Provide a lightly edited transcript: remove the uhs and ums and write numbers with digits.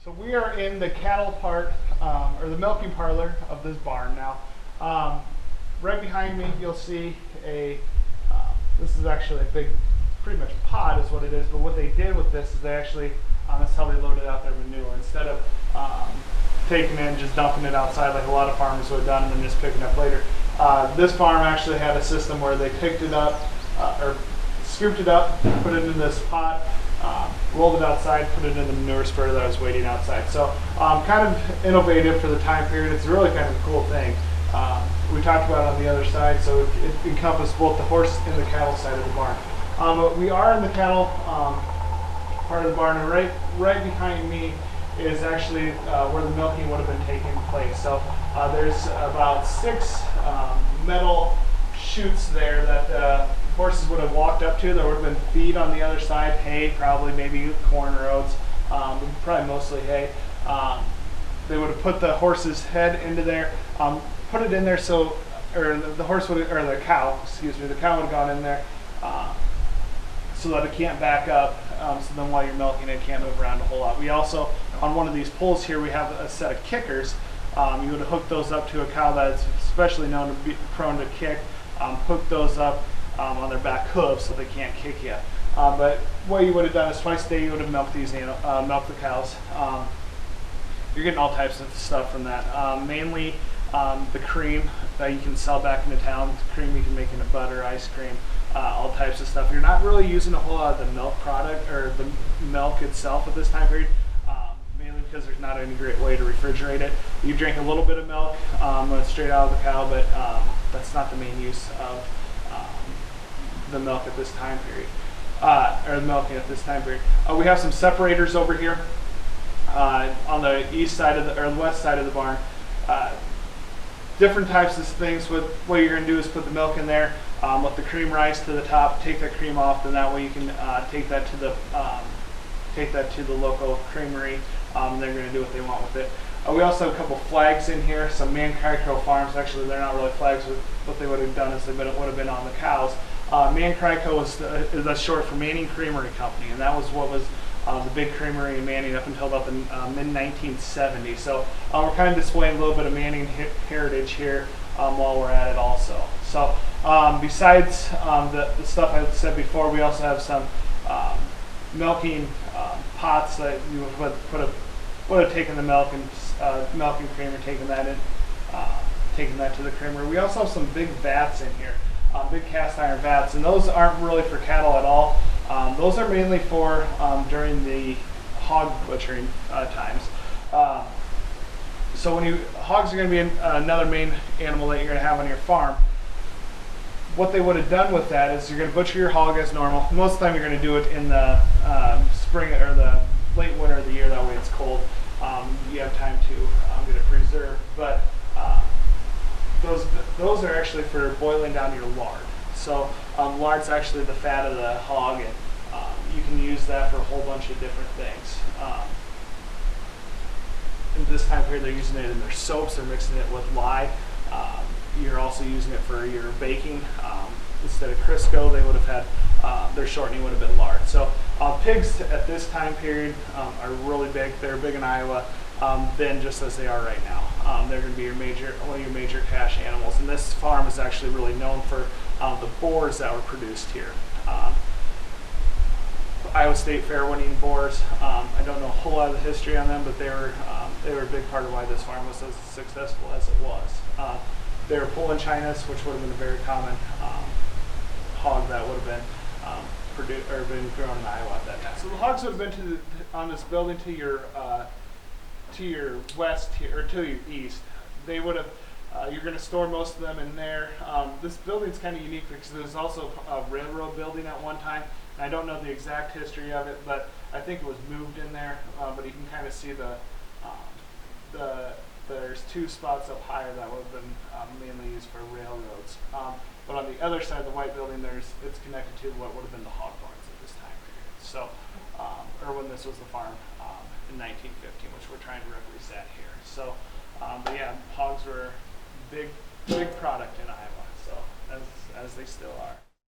So we are in the cattle part, or the milking parlor of this barn now. Right behind me, you'll see this is actually a big, pretty much pod is what it is, but what they did with this is they actually, that's how they loaded out their manure. Instead of taking it and just dumping it outside like a lot of farmers would have done and then just picking it up later. This farm actually had a system where they picked it up, or scooped it up, put it in this pot, rolled it outside, put it in the manure spreader that was waiting outside. So kind of innovative for the time period. It's really kind of a cool thing. We talked about it on the other side, so it encompassed both the horse and the cattle side of the barn. We are in the cattle part of the barn, and right behind me is actually where the milking would have been taking place. So there's about 6 metal chutes there that horses would have walked up to. There would have been feed on the other side, hay, probably maybe corn or oats, probably mostly hay. They would have put the horse's head into there, put it in there so, or the horse would, or the cow, excuse me, the cow would have gone in there so that it can't back up. So then while you're milking it, can't move around a whole lot. We also, on one of these poles here, we have a set of kickers. You would have hooked those up to a cow that's especially known to be prone to kick. Hook those up on their back hooves so they can't kick you. But what you would have done is twice a day you would have milked these milked the cows. You're getting all types of stuff from that. Mainly the cream that you can sell back into town. The cream you can make into butter, ice cream, all types of stuff. You're not really using a whole lot of the milk product or the milk itself at this time period. Mainly because there's not any great way to refrigerate it. You drink a little bit of milk straight out of the cow, but that's not the main use of the milk at this time period, or the milking at this time period. We have some separators over here on the east side of or the west side of the barn. Different types of things. What you're going to do is put the milk in there, let the cream rise to the top, take that cream off, and that way you can take that to the local creamery. They're going to do what they want with it. We also have a couple flags in here. Some Man-Cry-Crow farms. Actually, they're not really flags. What they would have done is they would have been on the cows. Man-Cry-Crow that's short for Manning Creamery Company, and that was what was the big creamery in Manning up until about the mid-1970s. So we're kind of displaying a little bit of Manning heritage here while we're at it also. So besides the stuff I said before, we also have some milking pots that you would have taken the milk and milking creamer, taking that to the creamery. We also have some big vats in here, big cast iron vats, and those aren't really for cattle at all. Those are mainly for during the hog butchering times. So when hogs are going to be another main animal that you're going to have on your farm. What they would have done with that is you're going to butcher your hog as normal. Most of the time you're going to do it in the spring or the late winter of the year. That way it's cold. You have time to get it preserved. But those are actually for boiling down your lard. So lard's actually the fat of the hog, and you can use that for a whole bunch of different things. In this time period, they're using it in their soaps. They're mixing it with lye. You're also using it for your baking. Instead of Crisco, they would have had their shortening would have been lard. So pigs at this time period are really big. They're big in Iowa, then just as they are right now. They're going to be one of your major cash animals. And this farm is actually really known for the boars that were produced here. Iowa State Fair winning boars. I don't know a whole lot of the history on them, but they were a big part of why this farm was as successful as it was. They were Poland Chinas, which would have been a very common hog that would have been produced or been grown in Iowa at that time. So the hogs would have been on this building to your west here, or to your east. They would have. You're going to store most of them in there. This building's kind of unique because there's also a railroad building at one time. And I don't know the exact history of it, but I think it was moved in there. But you can kind of see there's 2 spots up higher that would have been mainly used for railroads. But on the other side of the white building, it's connected to what would have been the hog barns at this time period. So, or when this was the farm in 1915, which we're trying to represent here. So, but yeah, hogs were big product in Iowa, so as they still are.